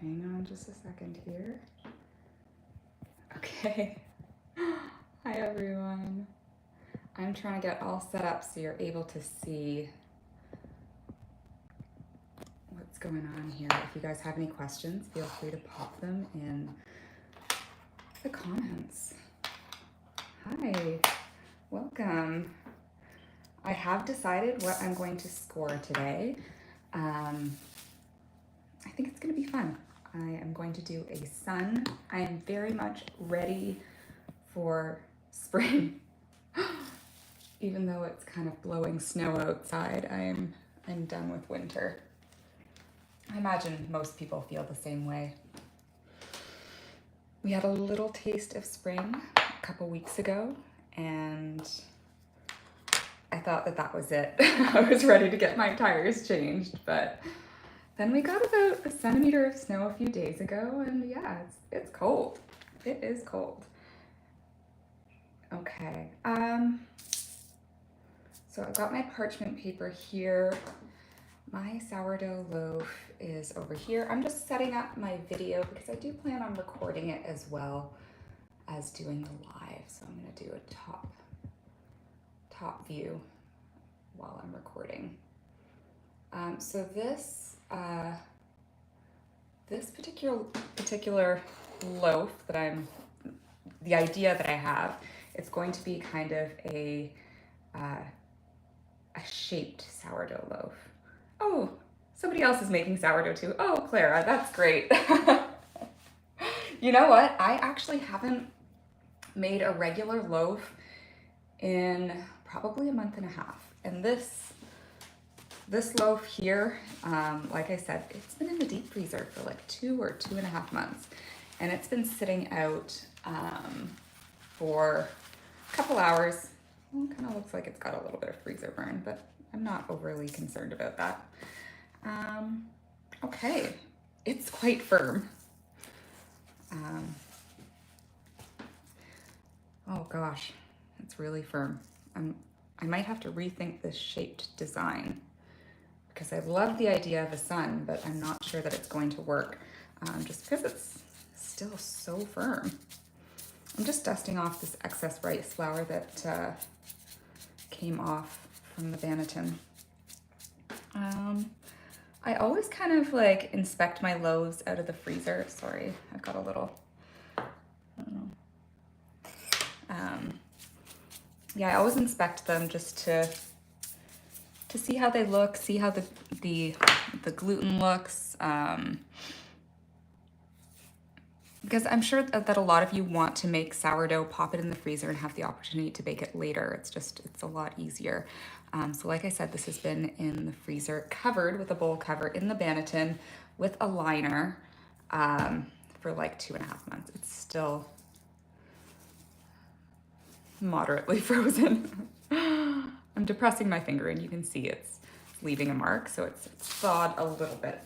Hang on just a second here. Okay. Hi everyone. I'm trying to get all set up so you're able to see what's going on here. If you guys have any questions, feel free to pop them in the comments. Hi, welcome. I have decided what I'm going to score today. I think it's going to be fun. I am going to do a sun. I am very much ready for spring. Even though it's kind of blowing snow outside, I'm done with winter. I imagine most people feel the same way. We had a little taste of spring a couple weeks ago, and I thought that was it. I was ready to get my tires changed, but then we got about 1 centimeter of snow a few days ago, and yeah, it's cold. It is cold. Okay, so I've got my parchment paper here. My sourdough loaf is over here. I'm just setting up my video because I do plan on recording it as well as doing the live. So I'm gonna do a top view while I'm recording. So this particular loaf that the idea that I have, it's going to be kind of a shaped sourdough loaf. Oh, somebody else is making sourdough too. Oh, Clara, that's great. You know what? I actually haven't made a regular loaf in probably 1.5 months. And this loaf here, like I said, it's been in the deep freezer for like 2 or 2.5 months. And it's been sitting out for a couple hours. Well, it kind of looks like it's got a little bit of freezer burn, but I'm not overly concerned about that. Okay, it's quite firm. Oh gosh, it's really firm. I might have to rethink this shaped design because I love the idea of a sun, but I'm not sure that it's going to work just because it's still so firm. I'm just dusting off this excess rice flour that came off from the Banneton. I always kind of like inspect my loaves out of the freezer. Sorry, I've got a little, I don't know. Yeah, I always inspect them just to see how they look, see how the gluten looks. Because I'm sure that a lot of you want to make sourdough, pop it in the freezer, and have the opportunity to bake it later. It's a lot easier. So like I said, this has been in the freezer, covered with a bowl cover in the Banneton with a liner for like 2.5 months. It's still moderately frozen. I'm depressing my finger and you can see it's leaving a mark, so it's thawed a little bit.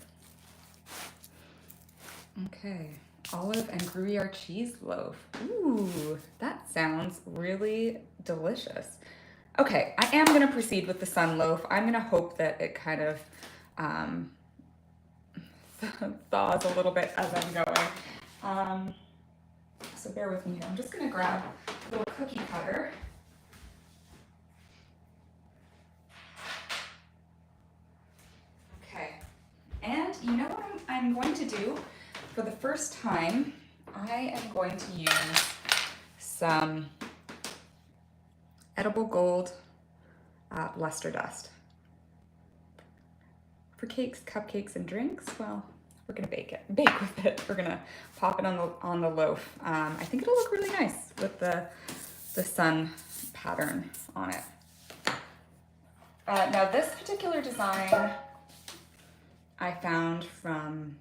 Okay. Olive and Gruyere cheese loaf. Ooh, that sounds really delicious. Okay, I am gonna proceed with the sun loaf. I'm gonna hope that it kind of thaws a little bit as I'm going. So bear with me here. I'm just gonna grab a little cookie cutter. Okay, and you know what I'm going to do? For the first time, I am going to use some edible gold luster dust. For cakes, cupcakes, and drinks, well, we're gonna bake with it. We're gonna pop it on the loaf. I think it'll look really nice with the sun pattern on it. Now this particular design I found from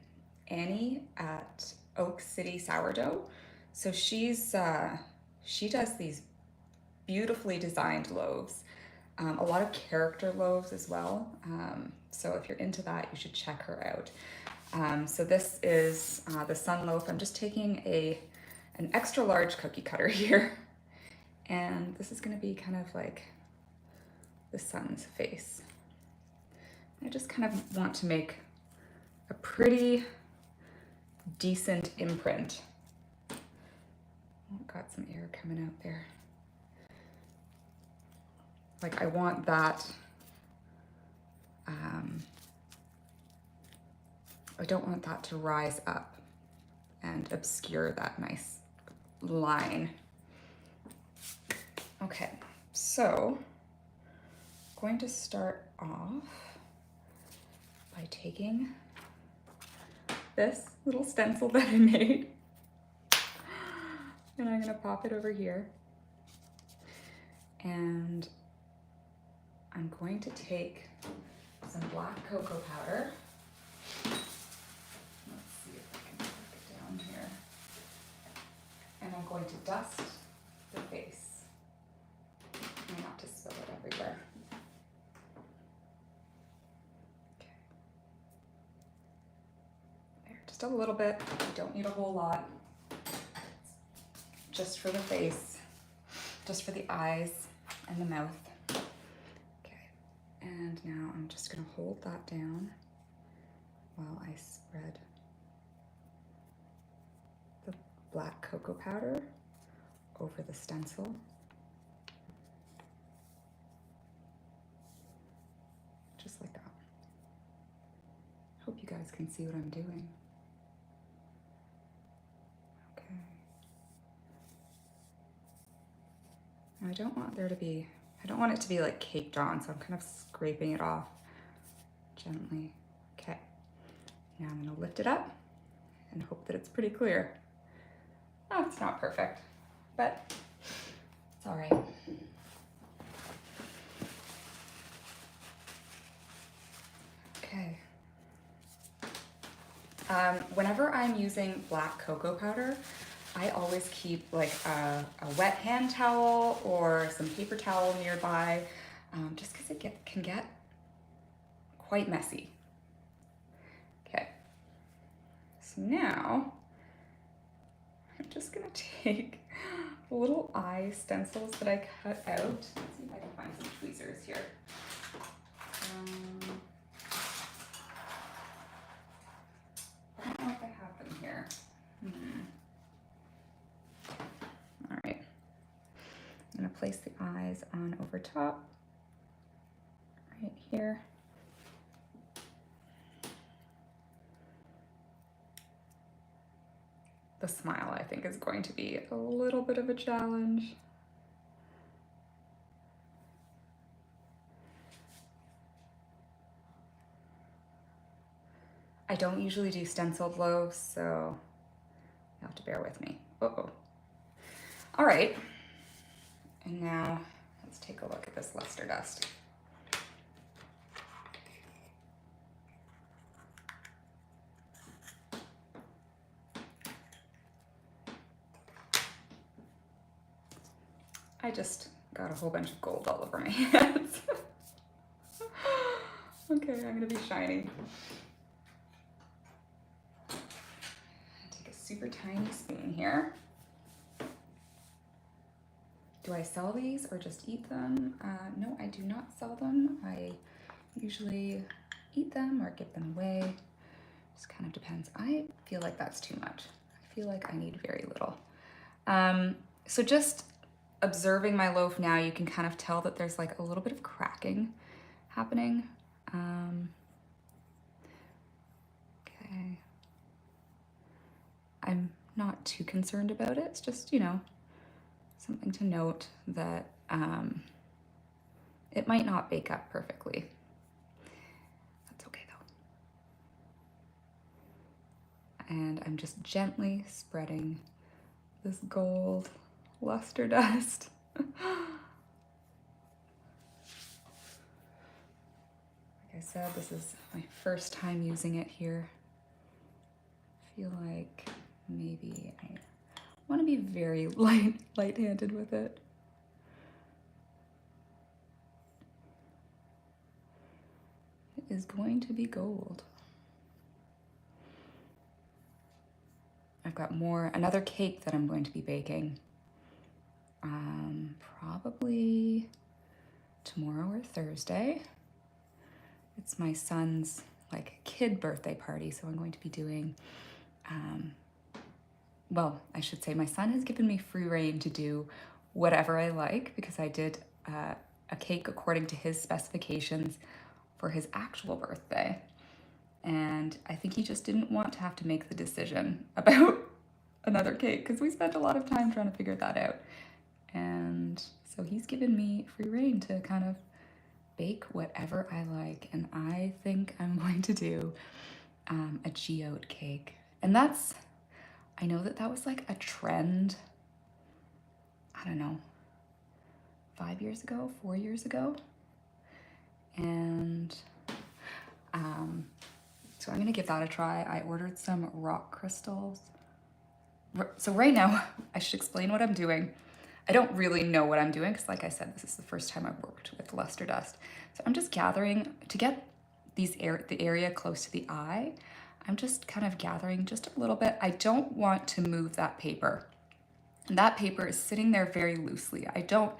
Annie at Oak City Sourdough. So she does these beautifully designed loaves, a lot of character loaves as well. So if you're into that, you should check her out. So this is the sun loaf. I'm just taking an extra large cookie cutter here, and this is going to be kind of like the sun's face. I just kind of want to make a pretty decent imprint. Oh, got some air coming out there. Like I want that, I don't want that to rise up and obscure that nice line. Okay, so I'm going to start off by taking this little stencil that I made and I'm gonna pop it over here. And I'm going to take some black cocoa powder. Let's see if I can work it down here. And I'm going to dust the face. Try not to spill it everywhere. Okay. There, just a little bit. You don't need a whole lot. Just for the face, just for the eyes and the mouth. Okay, and now I'm just gonna hold that down while I spread the black cocoa powder over the stencil. Just like that. Hope you guys can see what I'm doing. Okay. Now I don't want it to be like caked on, so I'm kind of scraping it off gently. Okay, now I'm gonna lift it up and hope that it's pretty clear. Oh, it's not perfect, but it's all right. Okay. Whenever I'm using black cocoa powder, I always keep like a wet hand towel or some paper towel nearby, just because it can get quite messy. Okay, so now I'm just gonna take the little eye stencils that I cut out. Let's see if I can find some tweezers here. I don't know if I have them here. All right, I'm gonna place the eyes on over top, right here. The smile, I think, is going to be a little bit of a challenge. I don't usually do stenciled loaves, so you'll have to bear with me. Uh-oh. All right, and now let's take a look at this luster dust. I just got a whole bunch of gold all over my hands. Okay, I'm gonna be shiny. Take a super tiny spoon here. Do I sell these or just eat them? No, I do not sell them. I usually eat them or give them away. Just kind of depends. I feel like that's too much. I feel like I need very little. So just observing my loaf now, you can kind of tell that there's like a little bit of cracking happening. Okay. I'm not too concerned about it. It's just, you know, something to note that it might not bake up perfectly. That's okay though. And I'm just gently spreading this gold luster dust. Like I said, this is my first time using it here. I feel like maybe I want to be very light-handed with it. It is going to be gold. I've got another cake that I'm going to be baking. Probably tomorrow or Thursday. It's my son's like kid birthday party, so I'm going to be doing well, I should say my son has given me free rein to do whatever I like, because I did a cake according to his specifications for his actual birthday. And I think he just didn't want to have to make the decision about another cake, because we spent a lot of time trying to figure that out. And so he's given me free rein to kind of bake whatever I like. And I think I'm going to do a geode cake. And that's, I know that that was like a trend, I don't know, 5 years ago, 4 years ago. And so I'm gonna give that a try. I ordered some rock crystals. So right now, I should explain what I'm doing. I don't really know what I'm doing, because like I said, this is the first time I've worked with luster dust. So I'm just gathering, to get the area close to the eye, I'm just kind of gathering just a little bit. I don't want to move that paper. And that paper is sitting there very loosely. I don't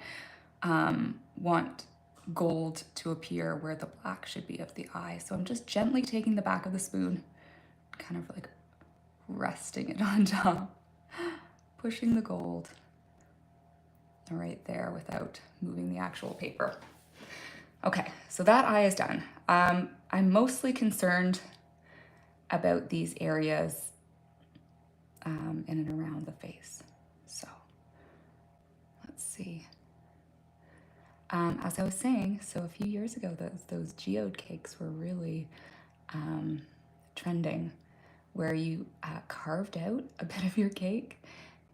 want gold to appear where the black should be of the eye. So I'm just gently taking the back of the spoon, kind of like resting it on top, pushing the gold right there without moving the actual paper. Okay, so that eye is done. I'm mostly concerned about these areas in and around the face. So let's see. As I was saying, so a few years ago, those geode cakes were really trending, where you carved out a bit of your cake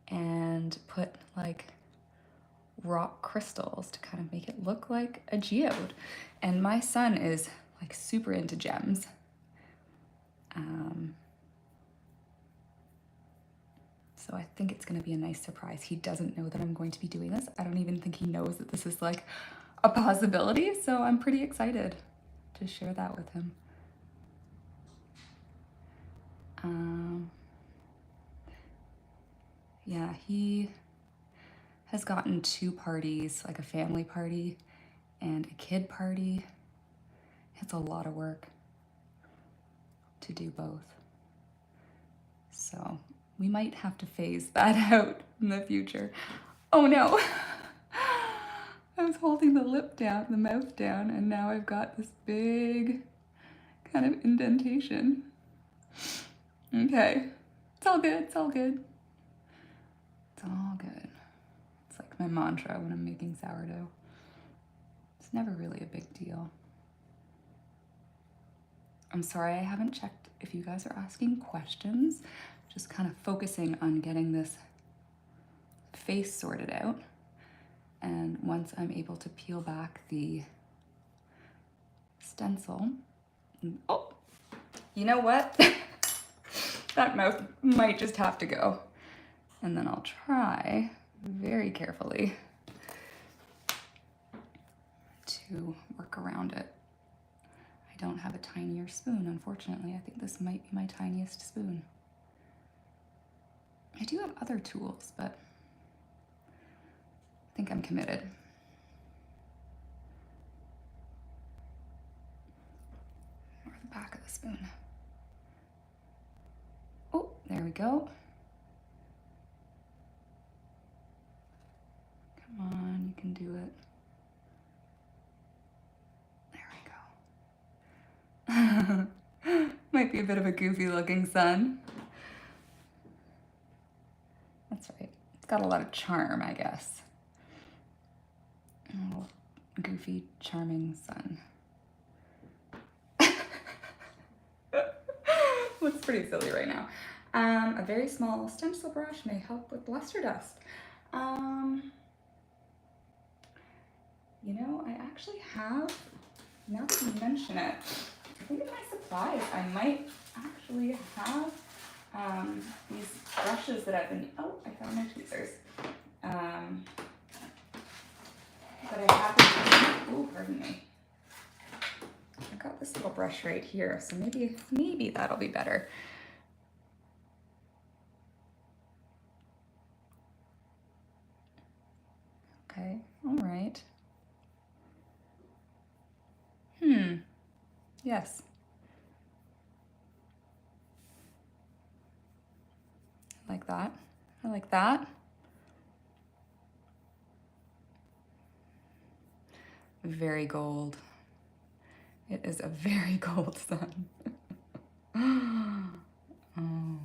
and put like rock crystals to kind of make it look like a geode. And my son is like super into gems. So I think it's going to be a nice surprise. He doesn't know that I'm going to be doing this. I don't even think he knows that this is like a possibility. So I'm pretty excited to share that with him. Yeah, he has gotten 2 parties, like a family party and a kid party. It's a lot of work to do both. So we might have to phase that out in the future. Oh no, I was holding the lip down, the mouth down, and now I've got this big kind of indentation. Okay, it's all good, it's all good. It's all good. It's like my mantra when I'm making sourdough. It's never really a big deal. I'm sorry I haven't checked if you guys are asking questions. Just kind of focusing on getting this face sorted out. And once I'm able to peel back the stencil, oh, you know what? That mouth might just have to go. And then I'll try very carefully to work around it. I don't have a tinier spoon, unfortunately. I think this might be my tiniest spoon. I do have other tools, but I think I'm committed. Or the back of the spoon. Oh, there we go. Come on, you can do it. There we go. Might be a bit of a goofy looking son. That's right. It's got a lot of charm, I guess. A little goofy, charming son. Looks pretty silly right now. A very small stencil brush may help with luster dust. You know, I actually have, now that you mention it, I think in my supplies I might actually have these brushes that I've been, oh, I found my tweezers. That I have been, oh, pardon me. I've got this little brush right here, so maybe that'll be better. Okay, all right. Yes. Like that. I like that. Very gold. It is a very gold sun. Oh.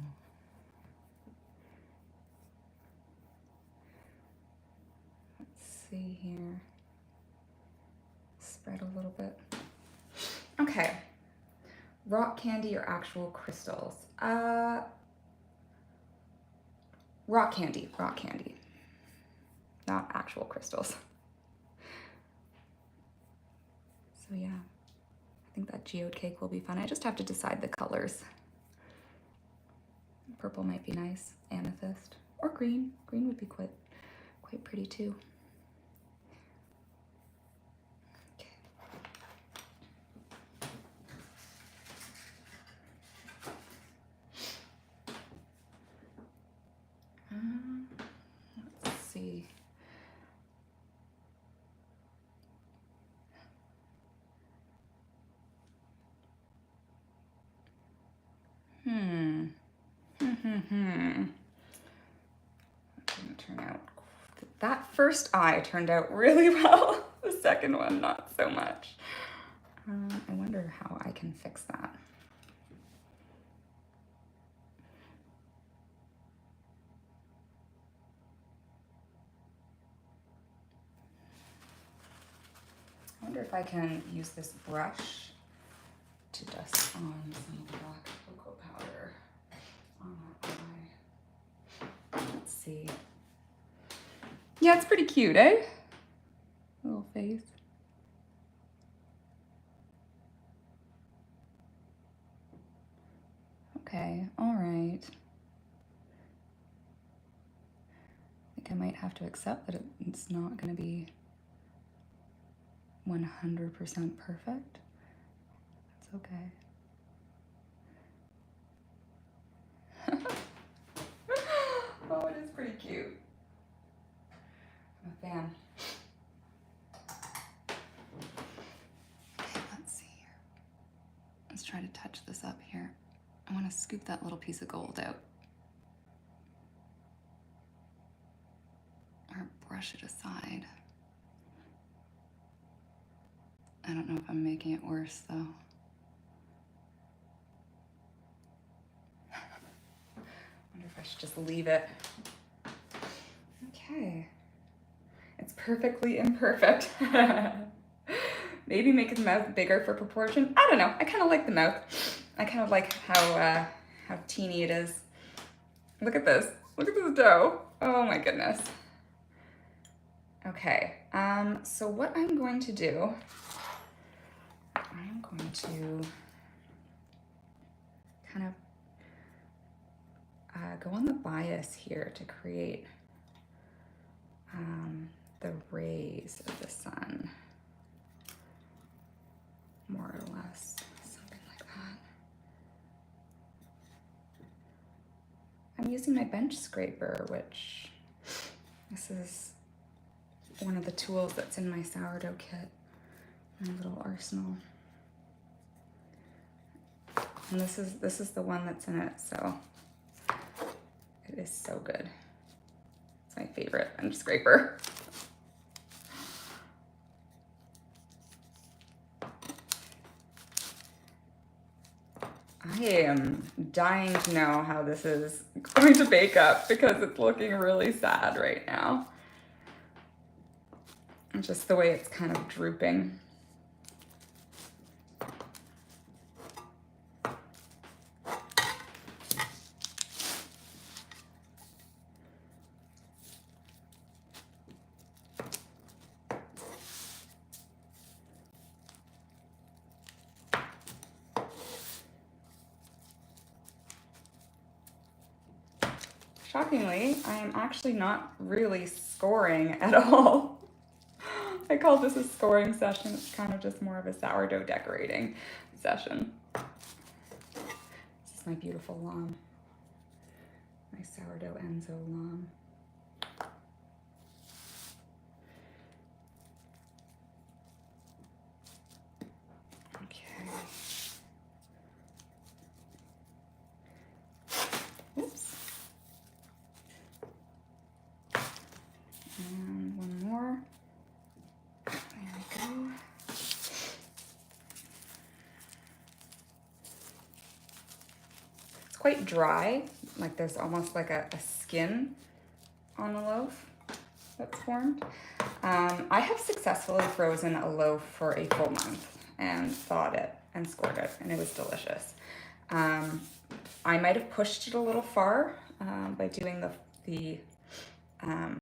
Let's see here. Spread a little bit. Okay. Rock candy or actual crystals? Rock candy, not actual crystals. So yeah, I think that geode cake will be fun. I just have to decide the colors. Purple might be nice, amethyst, or green. Green would be quite pretty too. Okay. Let's see. Didn't turn out. That first eye turned out really well. The second one, not so much. I wonder how I can fix that. I wonder if I can use this brush to dust on some black cocoa powder on that eye. Let's see. Yeah, it's pretty cute, eh? Little face. Okay, all right. I think I might have to accept that it's not going to be 100% perfect. That's okay. Oh, it is pretty cute. I'm a fan. Okay, let's see here. Let's try to touch this up here. I want to scoop that little piece of gold out. Or brush it aside. I don't know if I'm making it worse though. Wonder if I should just leave it. Okay. It's perfectly imperfect. Maybe make the mouth bigger for proportion. I don't know. I kind of like the mouth. I kind of like how teeny it is. Look at this. Look at this dough. Oh my goodness. Okay. So what I'm going to do, I'm going to kind of go on the bias here to create the rays of the sun, more or less, something like that. I'm using my bench scraper, which this is one of the tools that's in my sourdough kit, my little arsenal. And this is the one that's in it, so it is so good. It's my favorite bench scraper. I am dying to know how this is going to bake up because it's looking really sad right now. And just the way it's kind of drooping. Shockingly, I am actually not really scoring at all. I call this a scoring session. It's kind of just more of a sourdough decorating session. This is my beautiful lamb. My sourdough Enzo lamb. Okay. Oops. quite dry, like there's almost like a skin on the loaf that's formed. I have successfully frozen a loaf for a full month and thawed it and scored it, and it was delicious. I might have pushed it a little far by doing the